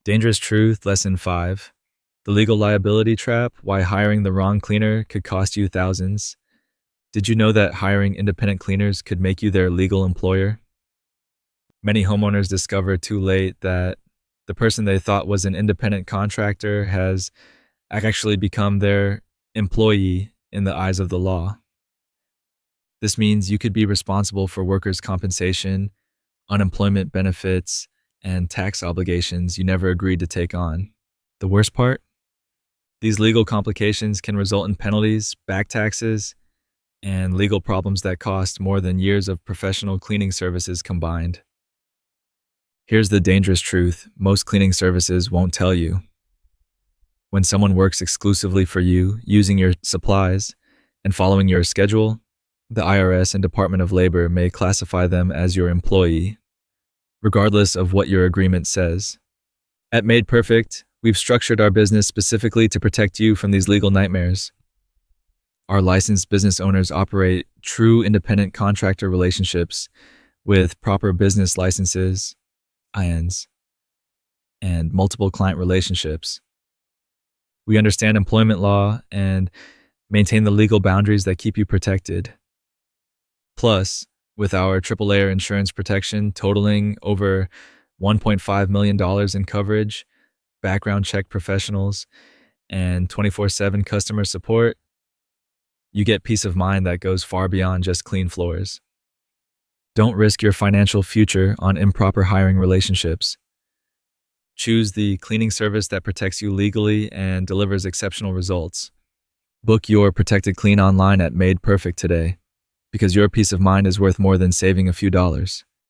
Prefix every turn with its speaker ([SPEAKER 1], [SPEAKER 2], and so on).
[SPEAKER 1] Dangerous Truth, Lesson 5. The Legal Liability Trap, Why Hiring the Wrong Cleaner Could Cost You Thousands. Did you know that hiring independent cleaners could make you their legal employer? Many homeowners discover too late that the person they thought was an independent contractor has actually become their employee in the eyes of the law. This means you could be responsible for workers' compensation, unemployment benefits, and tax obligations you never agreed to take on. The worst part? These legal complications can result in penalties, back taxes, and legal problems that cost more than years of professional cleaning services combined. Here's the dangerous truth most cleaning services won't tell you. When someone works exclusively for you, using your supplies, and following your schedule, the IRS and Department of Labor may classify them as your employee, regardless of what your agreement says. At Made Perfect, we've structured our business specifically to protect you from these legal nightmares. Our licensed business owners operate true independent contractor relationships with proper business licenses, INs, and multiple client relationships. We understand employment law and maintain the legal boundaries that keep you protected. Plus, with our triple-layer insurance protection totaling over $1.5 million in coverage, background check professionals, and 24/7 customer support, you get peace of mind that goes far beyond just clean floors. Don't risk your financial future on improper hiring relationships. Choose the cleaning service that protects you legally and delivers exceptional results. Book your Protected Clean online at Made Perfect today, because your peace of mind is worth more than saving a few dollars.